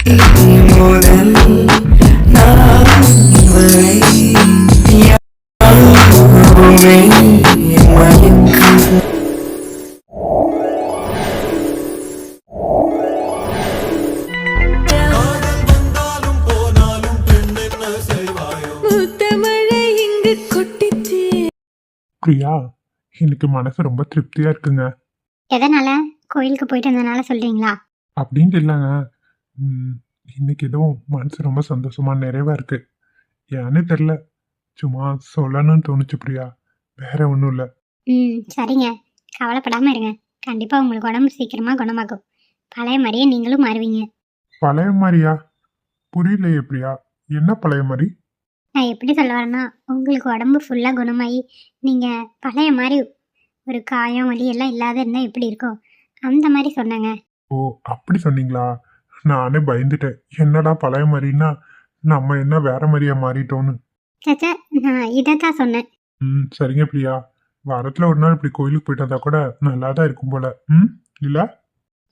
முதல் நான் வரை யாருமே மயக்கம். பிரியா, இன்னைக்கு மனசு ரொம்ப திருப்தியா இருக்குங்க. எதனால? கோயிலுக்கு போயிட்டு வந்தனால சொல்றீங்களா? அப்படின்னு இல்லைங்க. இன்னைக்கு ஏதோ மனசு ரொம்ப சந்தோஷமா நிறைவா இருக்கு. ஏன்னு தெரியல, சும்மா சொல்லணும்னு தோணுச்சு பிரியா, வேற ஒன்றும் இல்லை. சரிங்க, கவலைப்படாம இருங்க. கண்டிப்பா உங்களுக்கு உடம்பு சீக்கிரமா குணமாகும். பழைய மாதிரியே நீங்களும் மாறுவீங்க. பழைய மாதிரியா? புரியலையே பிரியா, என்ன பழைய மாதிரி? நான் எப்படி சொல்ல வரேன்னா, உங்களுக்கு உடம்பு ஃபுல்லாக குணமாகி நீங்கள் பழைய மாதிரி ஒரு காயம் வலி எல்லாம் இல்லாத இருந்தால் எப்படி இருக்கும் அந்த மாதிரி சொன்னேங்க. ஓ, அப்படி சொன்னீங்களா? நானே பயந்துட்டேன், என்னடா பழைய மாதிரின்னா நம்ம என்ன வேற மாதிரியா மாறிட்டோன்னு. சேச்சா, நான் இதை தான் சொன்னேன். சரிங்க பிரியா, வாரத்தில் ஒரு நாள் இப்படி கோயிலுக்கு போயிட்டு வந்தா கூட நல்லா தான் இருக்கும் போல. இல்லை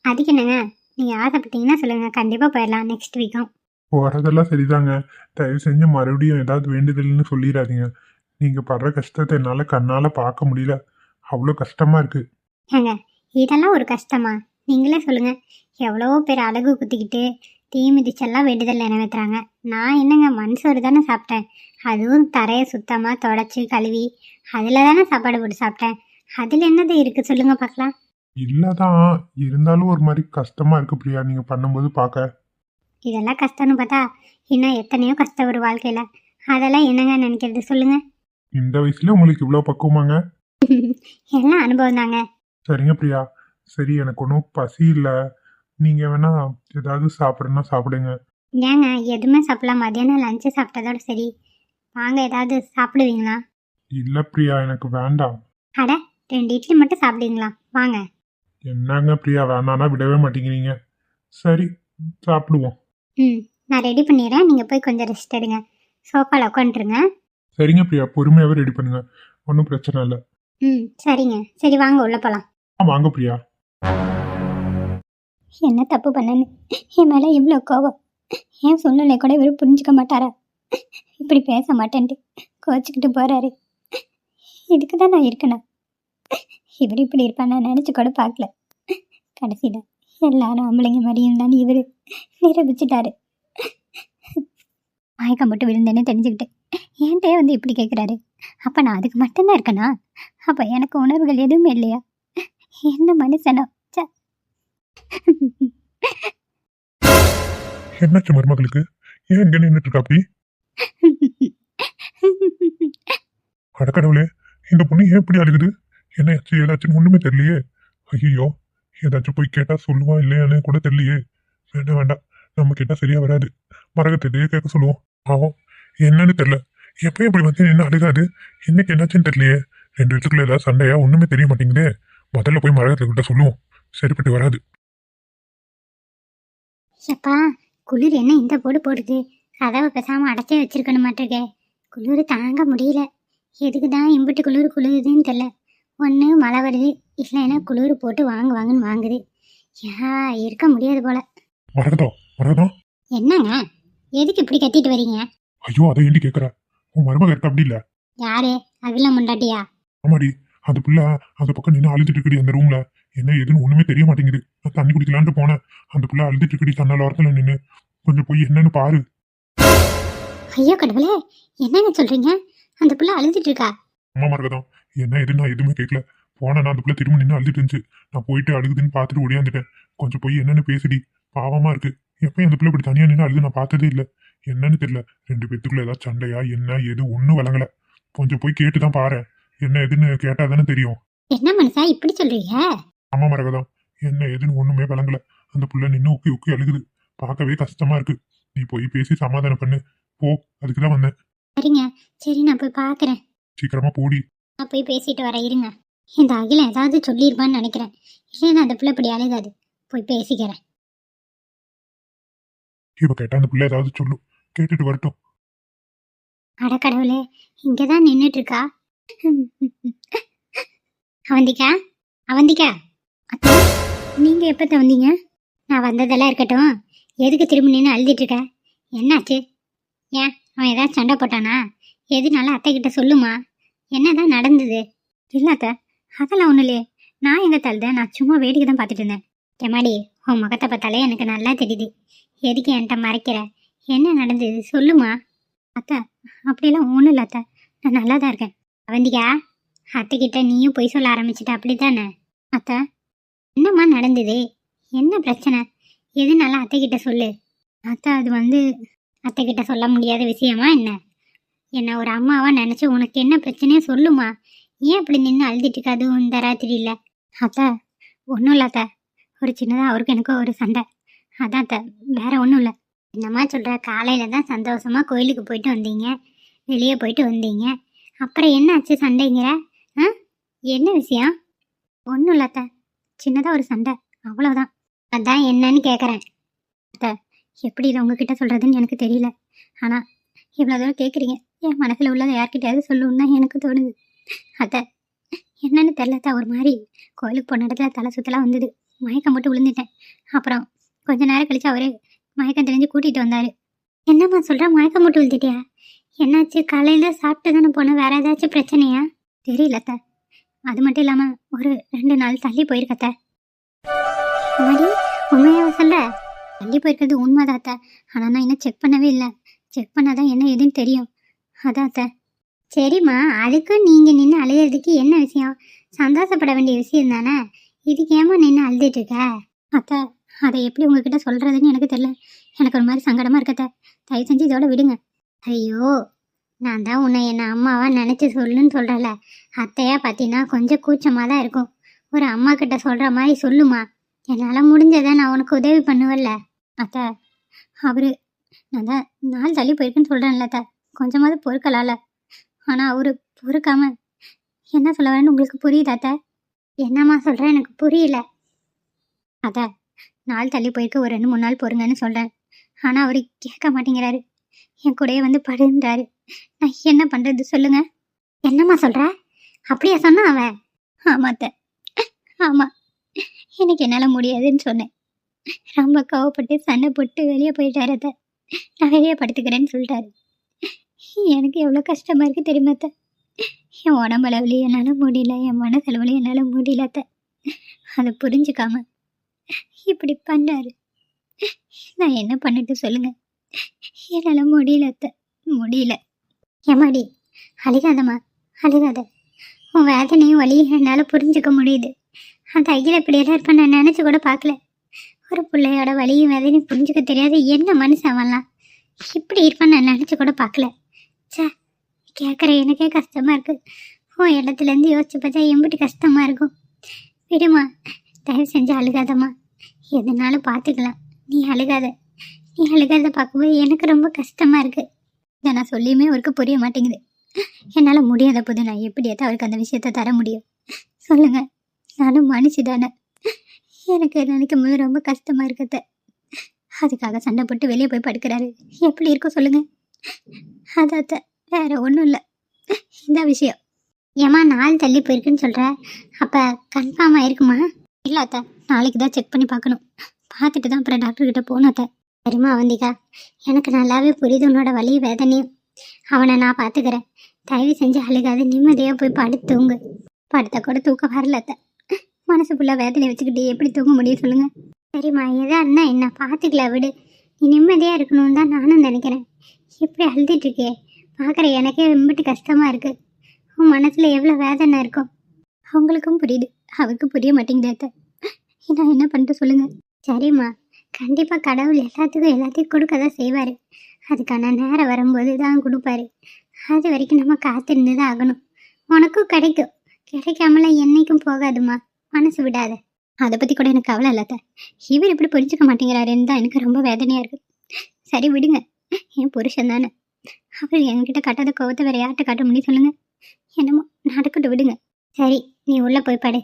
அதுக்கு என்னங்க, நீங்கள் ஆசைப்பட்டீங்கன்னா சொல்லுங்கள், கண்டிப்பாக போயிடலாம் நெக்ஸ்ட் வீக்கும். போகிறதெல்லாம் சரிதாங்க, தயவு செஞ்சு மறுபடியும் ஏதாவது வேண்டுதல்னு சொல்லிடாதீங்க. நீங்கள் படுற கஷ்டத்தை என்னால் கண்ணால் பார்க்க முடியல, அவ்வளோ கஷ்டமாக இருக்குது. ஏங்க, இதெல்லாம் ஒரு கஷ்டமா? நீங்களே சொல்லுங்கள். எவ்வளவோ பேர் அழகு குத்திக்கிட்டு தீ மிதிச்செல்லாம் வேண்டுதல் நிறைவேற்றுறாங்க. நான் என்னங்க மண்சோறு தானே சாப்பிட்டேன், அதுவும் தரையை சுத்தமாக தொடச்சி கழுவி அதில் தானே சாப்பாடு போட்டு சாப்பிட்டேன். அதில் என்னது இருக்குது சொல்லுங்க பார்க்கலாம். இல்லைதான், இருந்தாலும் ஒரு மாதிரி கஷ்டமாக இருக்குது பிரியா நீங்கள் பண்ணும்போது பார்க்க. இதெல்லாம் கஷ்டம்னு பார்த்தா இன்னும் எத்தனையோ கஷ்டம் ஒரு வாழ்க்கையில். அதெல்லாம் என்னங்க நினைக்கிறது சொல்லுங்க. இந்த வயசுல உங்களுக்கு இவ்வளோ பக்குவமாங்க? எல்லாம் அனுபவம் தாங்க. சரிங்க பிரியா, சரி எனக்கு ஒன்றும் பசி இல்லை, நீங்கள் வேணா ஏதாவது சாப்பிடுன்னா சாப்பிடுங்க. ஏங்க எதுவுமே சாப்பிடலாம், மதியானம் லஞ்சு சாப்பிட்டதோட சரி. வாங்க, ஏதாவது சாப்பிடுவீங்களா? இல்லை பிரியா, எனக்கு வேண்டாம். அட, 2 இட்லி மட்டும் சாப்பிடுவீங்களா? வாங்க. என்னங்க பிரியா, வேணான்னா விடவே மாட்டேங்கிறீங்க. சரி, சாப்பிடுவோம். நான் ரெடி பண்ணிடுறேன், நீங்கள் போய் கொஞ்சம் ரெஸ்ட் எடுங்க. சோஃபாவில் உட்காந்துருங்க. சரிங்க பிரியா, பொறுமையாகவே ரெடி பண்ணுங்க, ஒன்றும் பிரச்சனை இல்லை. சரிங்க. சரி வாங்க, உள்ளே போகலாம். வாங்க பிரியா. என்ன தப்பு பண்ணேன்னு என் மேலே இவ்வளோ கோபம்? ஏன் சூழ்நிலை கூட இவர் புரிஞ்சுக்க மாட்டாரா? இப்படி பேச மாட்டேன்ட்டு கோச்சிக்கிட்டு போகிறாரு. இதுக்கு தான் நான் இருக்கணும். இவர் இப்படி இருப்பான் நான் நினச்சி கூட பார்க்கல. கடைசியில் எல்லாரும் ஆம்பளைங்க மாதிரியும் தான் இவர் நிரூபிச்சிட்டாரு. மயக்கம் போட்டு விழுந்தேன்னு தெரிஞ்சுக்கிட்டு என்கிட்டே வந்து இப்படி கேட்குறாரு. அப்போ நான் அதுக்கு மட்டும்தான் இருக்கேனா? அப்போ எனக்கு உணர்வுகள் எதுவுமே இல்லையா? என்ன மனுஷனோ. என்னாச்சு மருமகளுக்கு? ஏன் இங்கே நின்றுட்டு இருக்கா அப்படி? அடக்கடவுளே, இந்த பொண்ணு ஏன் இப்படி அழுகுது? என்ன ஏதாச்சும் ஒண்ணுமே தெரியலையே. ஐயோ, ஏதாச்சும் போய் கேட்டா சொல்லுவா இல்லையான்னு கூட தெரியலையே. வேண்டாம் வேண்டாம், நம்ம கேட்டா சரியா வராது. மரகத்தையே கேட்க சொல்லுவோம். ஆகும், என்னன்னு தெரியல, எப்பயும் இப்படி வந்து என்ன அழுகாது, இன்னைக்கு என்னாச்சுன்னு தெரியலையே. 2 இடத்துக்குள்ள ஏதாவது சண்டையா ஒண்ணுமே தெரிய மாட்டேங்குதே. முதல்ல போய் மரகத்துக்கிட்ட சொல்லுவோம், சரிப்பட்டு வராது. எப்பா, குளிர் என்ன இந்த போடுது? கதவை பேசாமல் அடைச்சே வச்சிருக்கணும் மாட்டிருக்கே. குளிர் தாங்க முடியல. எதுக்கு தான் இம்புட்டு குளிருதுன்னு தெரியல. ஒன்று மழை வருது, இல்லைன்னா குளிர் போட்டு வாங்குன்னு வாங்குது. இருக்க முடியாது போல. மரகதம் என்னங்க, எதுக்கு இப்படி கத்திட்டு வரீங்க? ஐயோ, அதை ஏண்டி கேட்குற? உன் மருமக இருக்க அப்படி இல்ல? யாரு? அகில முண்டாட்டியா? ஆமாடி, அந்த பிள்ளை அந்த பக்கம் நின்று அழுதுட்டு இருக்குடி அந்த ரூம்ல. என்ன ஏதுன்னு ஒண்ணுமே தெரிய மாட்டேங்குது. நான் தண்ணி குடிக்கலான்ட்டு போனேன், அந்த பிள்ளை அழுதுட்டு இருக்குடி தன்னால ஓரத்துல நின்று. கொஞ்சம் போய் என்னன்னு பாரு. ஐயோ கடவுளே, என்னங்க சொல்றீங்க? அந்த பிள்ளை அழுதுட்டு இருக்கா? அம்மா மரகதம், என்ன எதுன்னு நான் எதுவுமே கேட்கல. போனேன், அந்த பிள்ளை திரும்ப நின்று அழுதுட்டு இருந்துச்சு. நான் போயிட்டு அழுகுதுன்னு பார்த்துட்டு ஓடியாந்துட்டேன். கொஞ்சம் போய் என்னன்னு பேசுடி, பாவமா இருக்கு. எப்பயும் அந்த பிள்ளை இப்படி தனியா நின்று அழுது நான் பார்த்ததே இல்லை. என்னன்னு தெரியல, 2 பேத்துக்குள்ள ஏதாவது சண்டையா என்ன எது ஒன்றும் விளங்கல. கொஞ்சம் போய் கேட்டுதான் பாரு, என்ன எதுன்னு கேட்டாதானே தெரியும். என்ன மனுஷா இப்படி சொல்றீங்க? ஆமா மரகதம், என்ன எதுன்னு ஒண்ணுமே விளங்கல. அந்த புள்ள நின்று உக்கி உக்கி அழுகுது, பார்க்கவே கஷ்டமா இருக்கு. நீ போய் பேசி சமாதானம் பண்ணு போ, அதுக்குதான் வந்தேன். சரிங்க, சரி நான் போய் பாக்குறேன். சீக்கிரமா போடி. நான் போய் பேசிட்டு வர இருங்க. இந்த அகிலம் ஏதாவது சொல்லியிருப்பான்னு நினைக்கிறேன். இல்லைன்னா அந்த பிள்ளை இப்படி அழுகாது. போய் பேசிக்கிறேன். இப்ப கேட்டா அந்த பிள்ளை ஏதாவது சொல்லும், கேட்டுட்டு வரட்டும். அடக்கடவுளே, இங்கதான் நின்றுட்டு இருக்கா. அவந்திகா, அவந்திகா அத்தா, நீங்க எப்பத்த வந்தீங்க? நான் வந்ததெல்லாம் இருக்கட்டும், எதுக்கு திரும்ப நின்று அழுதிட்டு இருக்க? என்னாச்சு? ஏன் அவன் ஏதாவது சண்டை போட்டானா? எதுனால அத்தை கிட்ட சொல்லுமா, என்னதான் நடந்தது? இல்லை அத்தை, அதெல்லாம் ஒன்றும் இல்லையே. நான் எங்கே தள்ளுதேன், நான் சும்மா வேடிக்கை தான் பார்த்துட்டு இருந்தேன். ஏமாடி, உன் முகத்தை பார்த்தாலே எனக்கு நல்லா தெரியுது. எதுக்கு என்கிட்ட மறைக்கிற? என்ன நடந்தது சொல்லுமா? அத்தை, அப்படியெல்லாம் ஒன்றும் இல்லை அத்தை, நான் நல்லா தான் இருக்கேன். அவந்திகா, அத்தைக்கிட்ட நீயும் பொய் சொல்ல ஆரம்பிச்சிட்ட அப்படித்தானே? அத்தை, என்னம்மா நடந்தது? என்ன பிரச்சனை? எதுனால அத்தைக்கிட்ட சொல்லு. அத்தை, அது வந்து அத்தைக்கிட்ட சொல்ல முடியாத விஷயமா என்ன? என்ன ஒரு அம்மாவா நினச்சி உனக்கு என்ன பிரச்சனையோ சொல்லுமா. ஏன் இப்படி நின்று அழுதுட்டு இருக்காது இந்த ராத்திரியில்? அத்தை, ஒன்றும் இல்லை அத்தை, ஒரு சின்னதாக அவருக்கு எனக்கு ஒரு சண்டை, அதான் அத்தை, வேற ஒன்றும் இல்லை. என்னம்மா சொல்கிற? காலையில் தான் சந்தோஷமாக கோயிலுக்கு போயிட்டு வந்தீங்க, வெளியே போயிட்டு வந்தீங்க, அப்புறம் என்ன ஆச்சு சண்டைங்கிற? ஆ, என்ன விஷயம்? ஒன்றும் இல்லை அத்தை, சின்னதாக ஒரு சண்டை, அவ்வளோதான். அதான் என்னன்னு கேட்குறேன். அத்தை, எப்படி இதை உங்ககிட்ட சொல்கிறதுன்னு எனக்கு தெரியல. ஆனால் இவ்வளோ தூரம் கேட்குறீங்க, என் மனசில் உள்ளதை யார்கிட்டயாவது சொல்லணும்னு தான் எனக்கு தோணுது. அத்தை, என்னன்னு தெரிலத்தா, ஒரு மாதிரி கோயிலுக்கு போன இடத்துல தலை சுத்தலாம் வந்தது, மயக்கம் போட்டு விழுந்துட்டேன். அப்புறம் கொஞ்ச நேரம் கழிச்சு அவரே மயக்கம் தெரிஞ்சு கூட்டிகிட்டு வந்தார். என்னம்மா சொல்கிற, மயக்கம் போட்டு விழுந்துட்டியா? என்னாச்சு? காலையில் சாப்பிட்டு தானே போனேன், வேறு ஏதாச்சும் பிரச்சனையா? தெரியலத்த. அது மட்டும் இல்லாமல் ஒரு 2 நாள் தள்ளி போயிருக்கத்த. மாதிரி உண்மையாக சொல்ல, தள்ளி போயிருக்கிறது உண்மைதாத்த. ஆனால் நான் இன்னும் செக் பண்ணவே இல்லை. செக் பண்ணாதான் என்ன எதுன்னு தெரியும். அதாத்த. சரிம்மா, அதுக்கு நீங்கள் நின்று அழுகிறதுக்கு என்ன விஷயம்? சந்தோஷப்பட வேண்டிய விஷயம் தானே. இதுக்கு ஏமா நின்று அழுதுட்டு இருக்க? அத்தை, அதை எப்படி உங்ககிட்ட சொல்கிறதுன்னு எனக்கு தெரியல. எனக்கு ஒரு மாதிரி சங்கடமாக இருக்கத்த. தயவு செஞ்சு இதோட விடுங்க. ஐயோ, நான் தான் உன்னை என்ன அம்மாவா நினச்சி சொல்லுன்னு சொல்கிறல. அத்தையா பார்த்தீங்கன்னா கொஞ்சம் கூச்சமாக தான் இருக்கும். ஒரு அம்மா கிட்ட சொல்கிற மாதிரி சொல்லுமா. என்னால் முடிஞ்சதை நான் உனக்கு உதவி பண்ணுவல்ல. அத்தை, அவர் நான் தான் நாள் தள்ளி போயிருக்குன்னு சொல்கிறேன்ல அத்தை, கொஞ்சமாவது பொறுக்கலாம்ல. ஆனால் அவர் பொறுக்காம என்ன சொல்ல வரேன்னு உங்களுக்கு புரியுதா அத்தை? என்னம்மா சொல்கிறேன், எனக்கு புரியல. அத்தை, நாள் தள்ளி போயிருக்கு, ஒரு 2-3 நாள் பொறுங்கன்னு சொல்கிறேன். ஆனால் அவர் கேட்க மாட்டேங்கிறாரு. என் கூடயே வந்து படுன்றாரு. நான் என்ன பண்ணுறது சொல்லுங்க. என்னம்மா சொல்கிற? அப்படியா சொன்னா அவன்? ஆமாத்த, ஆமாம், எனக்கு என்னால் முடியாதுன்னு சொன்னேன். ரொம்ப கோவப்பட்டு சண்டை போட்டு வெளியே போயிட்டாரு அத்தை. நான் வெளியே படுத்துக்கிறேன்னு சொல்லிட்டாரு. எனக்கு எவ்வளோ கஷ்டமாக இருக்குது தெரியுமா அத்தை? என் உடம்பளவுலையும் என்னால் முடியல, என் மனசளவுலையும் என்னால் முடியல அத்தை. அதை புரிஞ்சுக்காம இப்படி பண்ணாரு. நான் என்ன பண்ணிட்டு சொல்லுங்க? என்னால் முடியல அத்தை, முடியல. ஏமாடி, அழுகாதம்மா, அழுகாத. உன் வேதனையும் வலியும் என்னால் புரிஞ்சுக்க முடியுது. அந்த ஐயரை இப்படியெல்லாம் இருப்பேன் நான் நினச்சி கூட பார்க்கல. ஒரு பிள்ளையோட வலியும் வேதனையும் புரிஞ்சுக்க தெரியாது என்ன மனுஷன் அவன்லாம் இப்படி இருப்பான்னு நான் நினச்சி கூட பார்க்கல. சே, கேட்குற எனக்கே கஷ்டமாக இருக்குது. உன் இடத்துலேருந்து யோசிச்சு பார்த்தா எம்பிட்டு கஷ்டமாக இருக்கும். விடுமா, தயவு செஞ்சு அழுகாதம்மா, எதுனாலும் பார்த்துக்கலாம். நீ அழுகாத, நீ அழுகாத பார்க்கும்போது எனக்கு ரொம்ப கஷ்டமாக இருக்குது. இதை நான் சொல்லியுமே அவருக்கு புரிய மாட்டேங்குது. என்னால் முடியாத போது நான் எப்படியாவது அவருக்கு அந்த விஷயத்த தர முடியும்? சொல்லுங்கள், நானும் மனுஷி தானே. எனக்கு நினைக்கும் போது ரொம்ப கஷ்டமாக இருக்கத்த. அதுக்காக சண்டை போட்டு வெளியே போய் படுக்கிறாரு. எப்படி இருக்கும் சொல்லுங்கள்? அதாத்த, வேற ஒன்றும் இல்லை. இந்த விஷயம் ஏமா நாள் தள்ளி போயிருக்குன்னு சொல்கிற, அப்போ கன்ஃபார்ம் ஆயிருக்குமா? இல்லை அத்தை, நாளைக்கு தான் செக் பண்ணி பார்க்கணும். பார்த்துட்டு தான் அப்புறம் டாக்டர்கிட்ட போகணும் அத்தை. சரிம்மா அவந்திகா, எனக்கு நல்லாவே புரியுது உன்னோட வலி வேதனையும். அவனை நான் பார்த்துக்கிறேன். தயவு செஞ்சு அழுகாது, நிம்மதியாக போய் படுத்துங்க. படுத்த கூட தூக்கம் வரல அத்தை. மனசு ஃபுல்லாக வேதனை வச்சுக்கிட்டு எப்படி தூங்க முடியும் சொல்லுங்கள்? சரிம்மா, எதாக இருந்தால் என்ன பார்த்துக்கலாம், விடு. நீ நிம்மதியாக இருக்கணும்னு தான் நானும் நினைக்கிறேன். இப்படி அழுதுட்டுருக்கே பார்க்குற எனக்கே ரொம்பட்டு கஷ்டமாக இருக்குது. உன் மனசில் எவ்வளோ வேதனை இருக்கும். அவங்களுக்கும் புரியுது, அவருக்கு புரிய மாட்டேங்குது அத்தை. நான் என்ன பண்ணிட்டு சொல்லுங்கள்? சரிம்மா, கண்டிப்பாக கடவுள் எல்லாத்தையும் கொடுக்க தான் செய்வார். அதுக்கான நேரம் வரும்போது தான் கொடுப்பாரு. அது வரைக்கும் நம்ம காத்திருந்து தான் ஆகணும். உனக்கும் கிடைக்கும், கிடைக்காமலாம் என்னைக்கும் போகாதுமா, மனசு விடாத. அதை பற்றி கூட எனக்கு கவலை இல்லாத. இவர் இப்படி புரிஞ்சுக்க மாட்டேங்கிறாருன்னு தான் எனக்கு ரொம்ப வேதனையாக இருக்குது. சரி விடுங்க, என் புருஷன் தானே. அவர் என்கிட்ட காட்டாத கோவத்தை வேறு யார்கிட்ட காட்ட முடியும் சொல்லுங்கள்? என்னமோ நடக்கட்டும், விடுங்க. சரி, நீ உள்ளே போய் படு,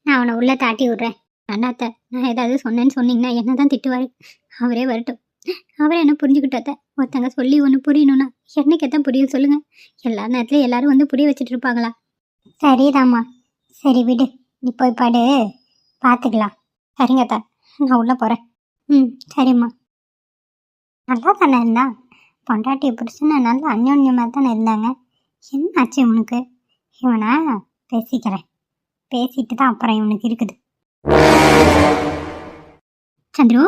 நான் அவனை உள்ளே தாட்டி விட்றேன். வேண்டாத்த, நான் ஏதாவது சொன்னேன்னு சொன்னீங்கன்னா என்ன தான் திட்டுவார். அவரே வரட்டும், அவரே என்ன புரிஞ்சுக்கிட்டாத்த. ஒருத்தங்க சொல்லி ஒன்று புரியணும்னா என்னைக்கத்தான் புரியும் சொல்லுங்கள்? எல்லா நேரத்துலையும் எல்லாரும் வந்து புரிய வச்சுட்டு இருப்பாங்களா? சரிதாம்மா, சரி விடு, நீ போய் படு, பார்த்துக்கலாம். சரிங்கத்தா, நான் உள்ளே போகிறேன். ம் சரிம்மா. நல்லா தானே இருந்தான். பொண்டாட்டி புருஷனை நல்லா அந்யோன்யமாக தானே இருந்தாங்க. என்ன ஆச்சு இவனுக்கு? இவனா பேசிக்கிறேன். பேசிட்டு தான் அப்புறம் இவனுக்கு இருக்குது. சந்துரு,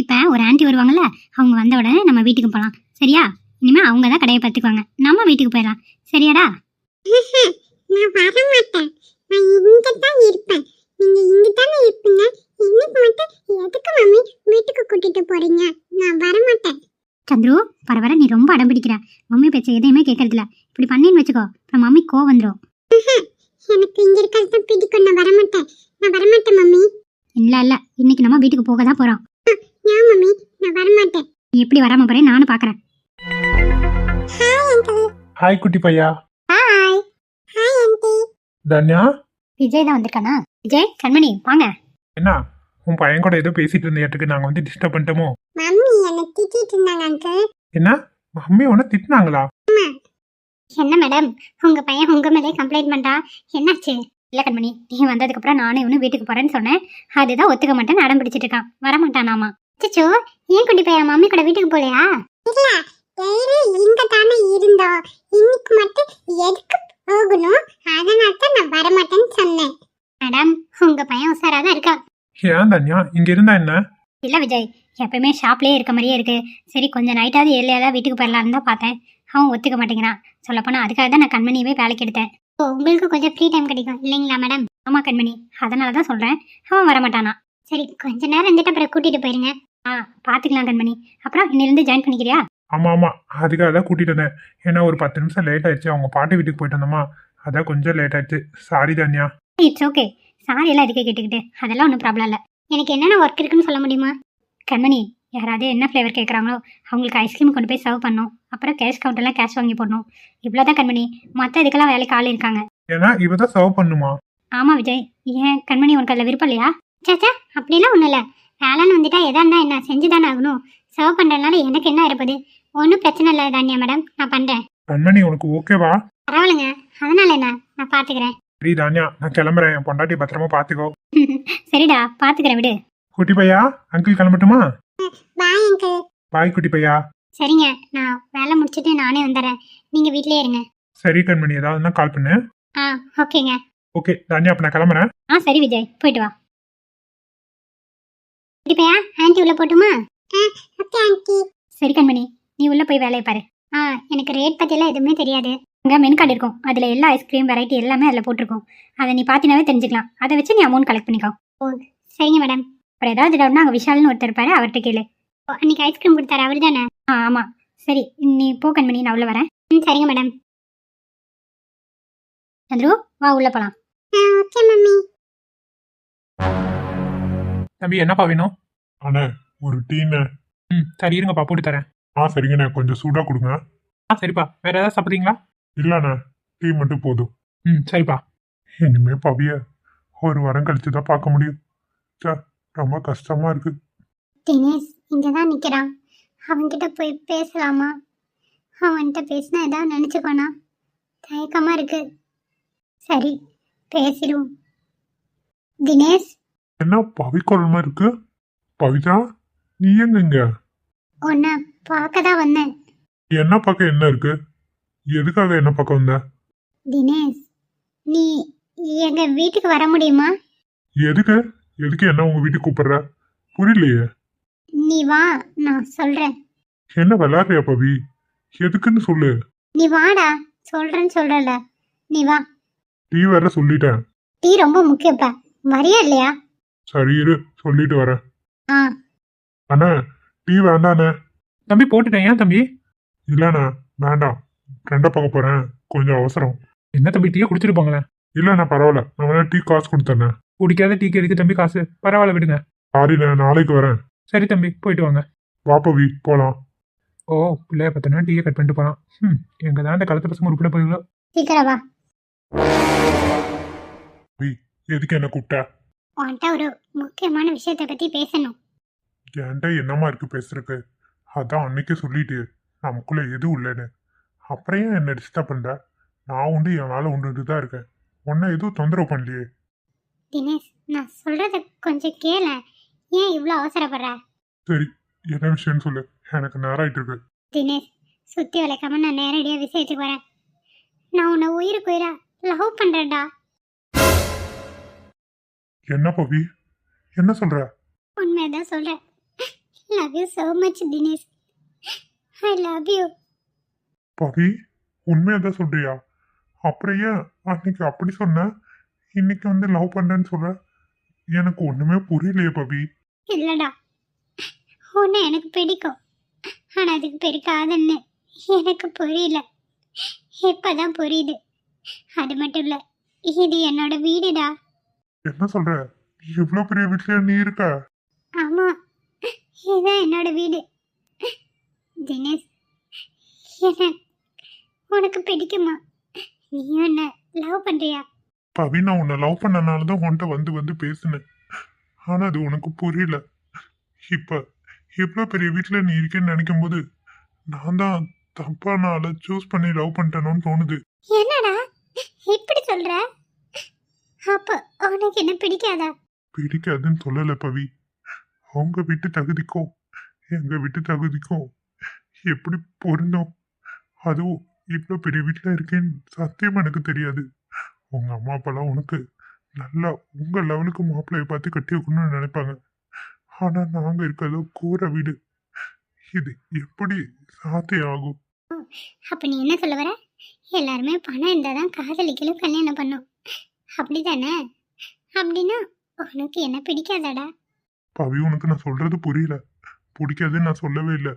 இப்போ ஒரு ஆண்டி வருவாங்கல்ல, அவங்க வந்த உடனே நம்ம வீட்டுக்கு போகலாம். சரியா? இனிமேல் அவங்க தான் கடையை பார்த்துக்குவாங்க. நம்ம வீட்டுக்கு போயிடலாம். சரியாடா? நான் வர மாட்டேன். நான் இங்க தான் இருப்பேன். நீங்க இங்க தானே இருப்பீங்க. இன்னைக்கு மட்டும் எதுக்கு மம்மி வீட்டுக்கு கூட்டிட்டு போறீங்க? நான் வர மாட்டேன். சந்துரு, வர வர நீ ரொம்ப அடம் பிடிக்கிற. மம்மி பேச்ச எதையுமே கேட்கறதில்ல. இப்படி பண்ணின்னு வச்சுக்கோ, அப்புறம் மம்மி கோவம் வந்துடும். எனக்கு இங்க இருக்கிறது தான் பிடிக்கும். நான் வர மாட்டேன். நான் வர மாட்டேன் மம்மி. இல்லை இன்னைக்கு நம்ம வீட்டுக்கு போக தான் போகிறோம். ஏன் மம்மி நான் வர மாட்டேன். நீ எப்படி வராமல் போகிறேன் நானும் பார்க்குறேன். Hi uncle. ஹாய் குட்டி பையா. Hi. Hi aunty. Tanya, Vijay தான் வந்திருக்கானா? விஜய், கண்மணி வாங்க. என்ன உன் பையன் கூட ஏதோ பேசிட்டு இருந்தேட்டுக்கு நாங்கள் வந்து டிஸ்டர்ப் பண்ணிட்டோமோ? மம்மி என்னை திட்டிட்டு இருந்தாங்க அங்கிள். என்ன மம்மி உன்னை திட்டினாங்களா? என்ன மேடம், உங்க பையன் உங்க மேலே கம்ப்ளைண்ட் பண்றா, என்னாச்சு? இல்ல கண்மணி, நீ வந்ததுக்கு அப்புறம் நானும் இவனும் வீட்டுக்கு போறேன்னு சொன்னேன். அதுதான் ஒத்துக்க மாட்டேன்னு அடம் பிடிச்சிட்டு இருக்கான். வரமாட்டானாமா. சிச்சோ, ஏன் குட்டி பையன் மம்மி கூட வீட்டுக்கு போலையா? இல்ல, டெய்லி இங்க தானே இருந்தோம். இன்னைக்கு மட்டும் எதுக்கு போகணும்? அதனால தான் நான் வர மாட்டேன்னு சொன்னேன். மேடம், உங்க பையன் உசாராதான் இருக்கா. ஏன் தன்யா இங்க இருந்தா என்ன? இல்ல விஜய், எப்பயுமே ஷாப்லயே இருக்க மாதிரியே இருக்கு. சரி கொஞ்சம் நைட்டாவது ஏர்லியாதான் வீட்டுக்கு போயிடலான்னு தான் பார்த்தேன். அவன் ஒத்துக்க மாட்டேங்கிறான். சொல்லப்போனா அதுக்காக தான் நான் கண்மணியவே வேலைக்கு எடுத்தேன். ஓ, உங்களுக்கு கொஞ்சம் ஃப்ரீ டைம் கிடைக்கும் இல்லைங்களா மேடம்? ஆமா கண்மணி, அதனால தான் சொல்றேன். அவன் வரமாட்டானா. சரி கொஞ்ச நேரம் இருந்துட்டு அப்புறம் கூட்டிட்டு போயிருங்க. பாத்துக்கலாம் கண்மணி. அப்புறம் இன்னிலிருந்து ஜாயின் பண்ணிக்கிறியா? ஆமா ஆமா, அதுக்காக தான் கூட்டிட்டு வந்தேன். ஏன்னா ஒரு 10 நிமிஷம் லேட் ஆயிடுச்சு. அவங்க பாட்டி வீட்டுக்கு போயிட்டு வந்தோமா, அதான் கொஞ்சம் லேட் ஆயிடுச்சு. Sorry Tanya. It's okay. Sorry எல்லாம் இதுக்கே கேட்டுக்கிட்டு அதெல்லாம் ஒன்றும் ப்ராப்ளம் இல்லை. எனக்கு என்னென்ன ஒர்க் இருக்குன்னு சொல்ல முடியுமா? கண்மணி, யாராவது என்ன ஃப்ளேவர் கேட்குறாங்களோ அவங்களுக்கு ஐஸ்கிரீம் கொண்டு போய் சர்வ் பண்ணணும். அப்புறம் கேஷ் கவுண்டர்லாம் கேஷ் வாங்கி போடணும். இவ்வளோதான் கண்மணி. மற்ற இதுக்கெல்லாம் வேலைக்கு ஆள் இருக்காங்க. ஏன்னா இவ தான் சர்வ் பண்ணுமா? ஆமாம் விஜய். ஏன் கண்மணி, உனக்கு அதில் விருப்பம் இல்லையா? சாச்சா, அப்படிலாம் ஒன்றும் இல்லை. வேலைன்னு வந்துட்டா எதா இருந்தால் என்ன செஞ்சு தானே ஆகணும். சர்வ் பண்ணுறதுனால எனக்கு என்ன இருப்பது? ஒன்றும் பிரச்சனை இல்லை தானியா மேடம், நான் பண்ணுறேன். கண்மணி உனக்கு ஓகேவா? பரவாயில்லைங்க, அதனால என்ன, நான் பார்த்துக்கிறேன். சரி தான்யா, நான் கிளம்புறேன். என் பொண்டாட்டி பத்திரமா பாத்துக்கோ. சரிடா, பார்த்துக்கிறேன் விடு. குட்டி பையா, அங்கிள் கிளம்பட்டுமா? Bye uncle. பாய் குட்டி பையா. சரிங்க, நான் வேலை முடிச்சுட்டு நானே வந்துடுறேன். நீங்கள் வீட்டிலே இருங்க. சரி கண்மணி, ஏதாவதுன்னா கால் பண்ணு. ஓகேங்க. ஓகே தான்யா, அப்ப நான் கிளம்புறேன். சரி விஜய், போயிட்டு வா. இப்பயா ஆன்ட்டி உள்ள போட்டுமா? Okay aunty. சரி கண்மணி, நீ உள்ள போய் வேலையை பாரு. எனக்கு ரேட் பற்றியெல்லாம் எதுவுமே தெரியாது. அங்கே மெனு கார்டு இருக்கும். அதில் எல்லா ஐஸ்கிரீம் வெரைட்டி எல்லாமே அதில் போட்டிருக்கும். அதை நீ பார்த்தினாவே தெரிஞ்சுக்கலாம். அதை வச்சு நீ அமௌண்ட் கலெக்ட் பண்ணிக்கோ. ஓ சரிங்க மேடம். அப்புறம் ஏதாவது டவுட்னா அங்கே விஷால்னு ஒருத்தர் இருப்பாரு, அவர்கிட்ட கேளு. அன்றைக்கி ஐஸ்கிரீம் கொடுத்தாரு அவர் தானே? ஆமாம். சரி நீ போ கண்மணி, நான் உள்ள வரேன். சரிங்க மேடம். சந்துரு, வா உள்ள போகலாம். Okay mummy. தம்பி என்னப்பா வேணும்? அண்ணே ஒரு டீண்ணே. சரி இருங்கப்பா போட்டு தரேன். சரிங்கண்ணே, கொஞ்சம் சூடாக கொடுங்க. சரிப்பா, வேற ஏதாவது சாப்பிட்றீங்களா? இல்லைண்ணே, டீ மட்டும் போதும். சரிப்பா. இனிமே பவிய ஒரு வாரம் கழிச்சு தான் பார்க்க முடியும். ரொம்ப கஷ்டமா இருக்கு. தினேஷ் இங்கே தான் நிற்கிறான். அவன்கிட்ட போய் பேசலாமா? அவன்கிட்ட பேசினா ஏதாவது நினச்சிக்கோனா? தயக்கமாக இருக்கு. சரி பேசிடுவோம். தினேஷ், என்ன பவி குரல் இருக்கு? பவிதா, நீ எங்க? உன்னை பார்க்க தான் வந்தேன். என்ன பார்க்க என்ன இருக்கு? எதுக்காக என்ன பார்க்க வந்த? தினேஷ், நீ எங்கள் வீட்டுக்கு வர முடியுமா? எதுக்கு எதுக்கு என்ன உங்க வீட்டுக்கு கூப்பிடுற? புரியலையே. நீ வா, நான் சொல்கிறேன். என்ன விளையாடுறியா பவி? எதுக்குன்னு சொல்லு. நீ வாடா, சொல்கிறேன்னு சொல்கிறல. நீ வா. டீ வேற சொல்லிட்டேன். டீ ரொம்ப முக்கியப்பா. வரியா இல்லையா? சரி இரு, சொல்லிட்டு வரேன். ஆ அண்ணா டீ வேண்டாண்ணே. தம்பி போட்டுட்டேன். ஏன் தம்பி? இல்லண்ணா வேண்டாம், ஃப்ரெண்டை பார்க்க போறேன், கொஞ்சம் அவசரம். என்ன தம்பி, டீயை குடிச்சிட்டு போங்களேன். இல்லண்ணா பரவாயில்ல, நான் வேணா டீ காசு கொடுத்தேண்ணே. குடிக்காத டீக்கு எதுக்கு தம்பி காசு? பரவாயில்ல விடுங்க. சாரிண்ணே, நாளைக்கு வரேன். சரி தம்பி, போயிட்டு வாங்க. வா பவி போலாம். ஓ, பிள்ளைய பார்த்தோன்னா டீயை கட் பண்ணிட்டு போகிறான். எங்க தான் இந்த காலத்து பசங்க உருப்பிட போயிங்களோ. சீக்கிரம் வா. பவி எதுக்கு என்ன கூப்பிட்ட? உன்கிட்ட ஒரு முக்கியமான விஷயத்தை பற்றி பேசணும். என்கிட்ட என்னமா இருக்கு பேசுறதுக்கு? அதான் அன்னைக்கே சொல்லிட்டு நமக்குள்ள எதுவும் இல்லைன்னு. அப்புறம் ஏன் என்ன டிஸ்டர்ப் பண்ற? நான் உண்டு, என் வேலை உண்டு தான் இருக்கேன். உன்னை எதுவும் தொந்தரவு பண்ணலையே. தினேஷ், நான் சொல்கிறத கொஞ்சம் கேள. ஏன் இவ்வளோ அவசரப்படுற? சரி, என்ன விஷயம்னு சொல்லு, எனக்கு நேரம் ஆயிட்டு இருக்கு. தினேஷ், சுத்தி வளைக்காம நான் நேரடியா விஷயத்துக்கு வரேன். நான் உன்னை உயிருக்கு உயிரா லவ் பண்றேன்டா. என்ன பவி, என்ன சொல்ற? உண்மையதான் சொல்றேன். Love you so much Dinesh. I love you. Pavi, உண்மையாதான் சொல்றியா? அப்புறம் ஏன் அன்னைக்கு அப்படி சொன்ன, இன்னைக்கு வந்து லவ் பண்றேன்னு சொல்ற? எனக்கு ஒண்ணுமே புரியலையே பவி. இல்லடா, உன்னை எனக்கு பிடிக்கும், ஆனா அதுக்கு பேரு காதல்னு எனக்கு புரியல. இப்பதான் புரியுது. அது மட்டும் இல்ல, இது என்னோட வீடுடா. என்ன சொல்ற? இவ்வளவு பெரிய வீட்டுல நீ இருக்க? ஆமா, இதுதான் என்னோட வீடு. தினேஷ், என்ன உனக்கு பிடிக்குமா? நீ என்ன லவ் பண்றியா? பவி, நான் உன்னை லவ் பண்ணனாலதான் உன்கிட்ட வந்து வந்து பேசினேன். ஆனா அது உனக்கு புரியல. இப்ப இவ்வளவு பெரிய வீட்டுல நீ இருக்கேன்னு நினைக்கும் போது நான் தான் தப்பான ஆளை சூஸ் பண்ணி லவ் பண்ணிட்டேனோன்னு தோணுது. என்னடா இப்படி சொல்ற? அப்ப உனக்கு என்ன பிடிக்காதா? பிடிக்காதுன்னு சொல்லல பவி. அவங்க வீட்டு தகுதிக்கும் எங்க வீட்டு தகுதிக்கும் எப்படி பொருந்தோம்? அதுவும் இவ்வளவு பெரிய வீட்டுல இருக்கேன்னு சத்தியமா எனக்கு தெரியாது. உங்க அம்மா அப்பாலாம் உனக்கு நல்லா உங்க லெவலுக்கு மாப்பிள்ளைய பார்த்து கட்டி வைக்கணும்னு நினைப்பாங்க. ஆனா நாங்க இருக்கிறதோ கூரை வீடு. இது எப்படி சாத்தியம் ஆகும்? அப்ப நீ என்ன சொல்ல வர? எல்லாருமே பணம் இருந்தாதான் காதலிக்கலும் கல்யாணம் பண்ணும், அப்படிதானே? அப்படின்னா உனக்கு என்ன பிடிக்காதாடா? பவி, உனக்கு நான் சொல்றது புரியல. பிடிக்காதுன்னு நான் சொல்லவே இல்லை,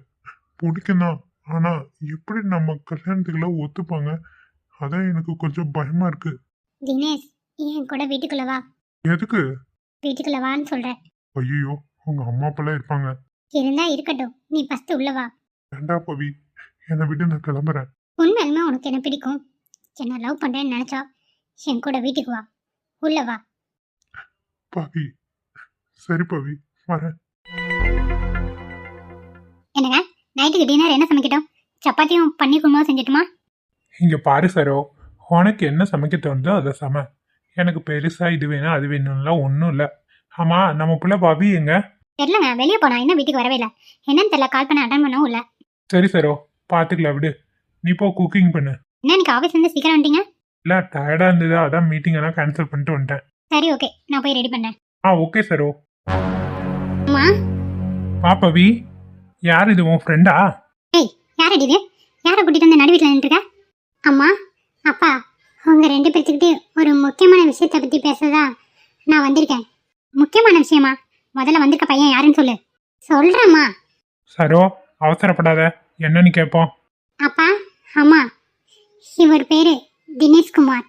பிடிக்கும் தான். ஆனா எப்படி நம்ம கல்யாணத்துக்கெல்லாம் ஒத்துப்பாங்க? அதான் எனக்கு கொஞ்சம் பயமா இருக்கு. தினேஷ், என் கூட வீட்டுக்குள்ள வா. எதுக்கு? வீட்டுக்குள்ள வான்னு சொல்றேன். ஐயோ, உங்க அம்மா அப்பெல்லாம் இருப்பாங்க. இருந்தா இருக்கட்டும், நீ ஃபர்ஸ்ட் உள்ள வா. வேண்டா பவி, என்னை விட்டு நான் கிளம்புறேன். உண்மையிலுமே உனக்கு என்ன பிடிக்கும், என்ன லவ் பண்றேன்னு நினைச்சா என் கூட வீட்டுக்கு வா, உள்ள வா. பவி, சரி பவி, வரேன். என்னங்க, நைட்டுக்கு டின்னர் என்ன சமைக்கட்டும்? சப்பாத்தியும் பன்னீர் குருமாவும் செஞ்சுட்டுமா? இங்க பாரு சரோ, உனக்கு என்ன சமைக்க தோணுதோ அதை சம. எனக்கு பெருசா இது வேணும் அது வேணும்லாம் ஒன்றும் இல்லை. ஆமா, நம்ம புள்ள பவி எங்க? தெரியலங்க, வெளியே போனா இன்னும் வீட்டுக்கு வரவே இல்லை. என்னன்னு தெரியல, கால் பண்ண அட்டன் பண்ணவும் இல்லை. சரி சரோ, பாத்துக்கலாம் விடு. நீ போ குக்கிங் பண்ணு. என்ன இன்னைக்கு ஆஃபீஸ் வந்து சீக்கிரம் வந்துட்டீங்க? இல்ல டயர்டா இருந்தது, அதான் மீட்டிங் எல்லாம் கேன்சல் பண்ணிட்டு வந்துட்டேன். சரி ஓகே, நான் போய் ரெடி பண்ணேன். ஓகே சரோ. அம்மா. பவி, யார் இது, உன் ஃப்ரெண்டா? ஏய், யார் இது? யாரை கூட்டிட்டு வந்து நடு வீட்டில் நின்றுருக்க? அம்மா, அப்பா, உங்க ரெண்டு பேர்த்துக்கிட்டே ஒரு முக்கியமான விஷயத்தை பத்தி பேசதா நான் வந்திருக்கேன். முக்கியமான விஷயமா? முதல்ல வந்திருக்க பையன் யாருன்னு சொல்லு. சொல்றேம்மா. சரோ, அவசரப்படாத, என்னன்னு கேட்போம். அப்பா, அம்மா, இவர் பேரு தினேஷ்குமார்.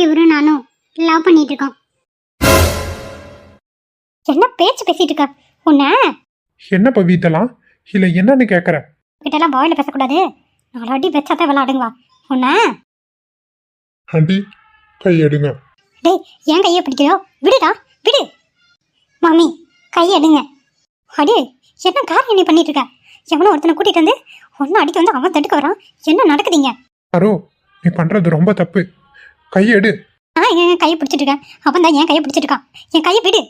இவரும் நானும் லவ் பண்ணிட்டு இருக்கோம். என்ன பேச்சு பேசிட்டு இருக்க? உன்ன என்ன பவி இதெல்லாம்? இல்ல என்னன்னு கேக்குற? கிட்டலாம் பாயில பேசக்கூடாது. நாலாட்டி வச்சாதான் விளையாடுங்க. உன்ன ஆண்டி, கை எடுங்க. டேய், ஏன் கையை பிடிக்கிறோ? விடுடா, விடு. மாமி, கையை எடுங்க. அடே, என்ன காரியம் நீ பண்ணிட்டு இருக்க? எவனோ ஒருத்தனை கூட்டிட்டு வந்து ஒன்னும் அடிக்க வந்து அவன் தடுக்க வரான். என்ன நடக்குதுங்க? சரோ, நீ பண்றது ரொம்ப தப்பு. கையெடு. நான் என் கையை பிடிச்சிட்டு இருக்கேன், அவன் தான் என் கையை பிடிச்சிட்டு இருக்கான். என் கையை விடு.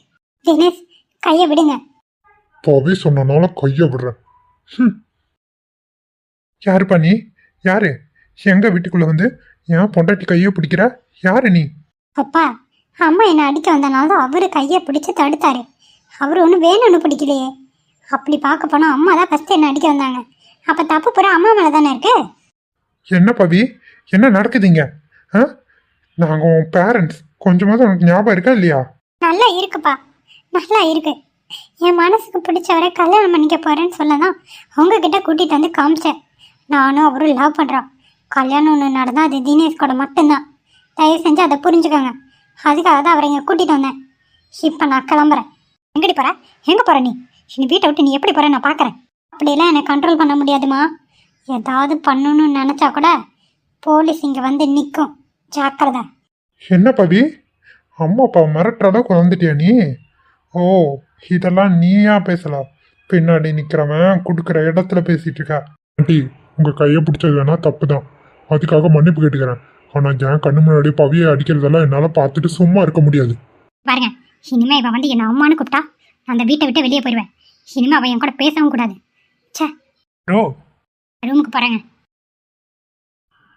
தினேஷ், கையை விடுங்க. பவி சொன்னனால கைய விடுறேன். யாருப்பா நீ? யாரு எங்க வீட்டுக்குள்ள வந்து என் பொண்டாட்டி கையை பிடிக்கிற? யாரு நீ? அப்பா, அம்மா என்னை அடிக்க வந்தனால அவரு கையை பிடிச்சு தடுத்தாரு. அவரு ஒன்றும் வேணும்னு பிடிக்கலையே. அப்படி பார்க்க போனா அம்மா தான் ஃபர்ஸ்ட் என்ன அடிக்க வந்தாங்க. அப்ப தப்பு பூரா அம்மா மேல தானே இருக்கு. என்ன பவி, என்ன நடக்குதுங்க? நாங்க உன் பேரண்ட்ஸ், கொஞ்சமாவது உனக்கு ஞாபகம் இருக்கா இல்லையா? நல்லா இருக்குப்பா, நல்லா இருக்கு. என் மனசுக்கு பிடிச்சவரை கல்யாணம் பண்ணிக்க போறேன்னு சொல்லதான் உங்ககிட்ட கூட்டிட்டு வந்து காமிச்சேன். நானும் அவரும் லவ் பண்றோம். கல்யாணம் ஒன்று நடந்தா அது தினேஷ் கூட மட்டும்தான். தயவு செஞ்சு அதை புரிஞ்சுக்கோங்க. அதுக்காக தான் அவரை இங்கே கூட்டிட்டு வந்தேன். இப்போ நான் கிளம்புறேன். எங்கடி போற? எங்க போற நீ? நீ வீட்டை விட்டு நீ எப்படி போற நான் பார்க்குறேன். அப்படியெல்லாம் என்னை கண்ட்ரோல் பண்ண முடியாதுமா. ஏதாவது பண்ணணும்னு நினச்சா கூட போலீஸ் இங்கே வந்து நிற்கும். ஜாக்கிரதை. என்ன பவி, அம்மா அப்பா மிரட்டுறதா குழந்துட்டியா நீ? ஓ, இதெல்லாம் நீயா பேசலாம்? பின்னாடி நிக்கிறவன் கொடுக்குற இடத்துல பேசிட்டு இருக்க. ஆண்டி, உங்க கையை பிடிச்சது வேணா தப்பு தான், அதுக்காக மன்னிப்பு கேட்டுக்கிறேன். ஆனா என் கண்ணு முன்னாடி பவியை அடிக்கிறதெல்லாம் என்னால பார்த்துட்டு சும்மா இருக்க முடியாது. பாருங்க, இனிமே இவன் வந்து என்ன அம்மானு கூப்பிட்டா நான் அந்த வீட்டை விட்டு வெளியே போயிடுவேன். இனிமே அவன் என் கூட பேசவும் கூடாது. ச்சே, ப்ரோ ரூமுக்கு போறேங்க.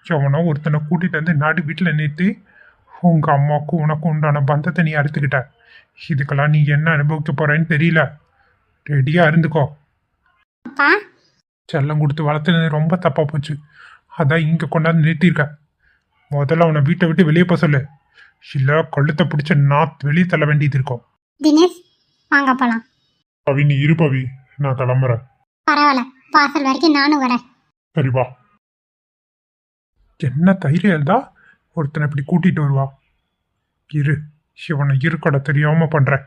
எவனோ ஒருத்தனை கூட்டிட்டு வந்து நாடு வீட்டில் நிறுத்தி உங்க அம்மாவுக்கும் உனக்கும் உண்டான பந்தத்தை நீ அறுத்துக்கிட்ட. இதுக்கெல்லாம் நீ என்ன அனுபவிக்க போறேன்னு தெரியல. ரெடியா இருந்துக்கோ. அப்பா, செல்லம் கொடுத்து வளர்த்துனது ரொம்ப தப்பா போச்சு. அதான் இங்க கொண்டாந்து நிறுத்தியிருக்க. முதல்ல அவனை வீட்டை விட்டு வெளியே போக சொல்லு. இல்ல கழுத்தை பிடிச்ச நான் வெளியே தள்ள வேண்டியது இருக்கும். தினேஷ் வாங்க போலாம். பவி நீ இரு பவி, நான் கிளம்புறேன். பரவாயில்ல, வாசல் வரைக்கும் நானும் வரேன். சரி வா. என்ன தைரியம் இருந்தா ஒருத்தனை இப்படி கூட்டிட்டு வருவா? இரு, இவனை இருக்கட தெரியாம பண்றேன்.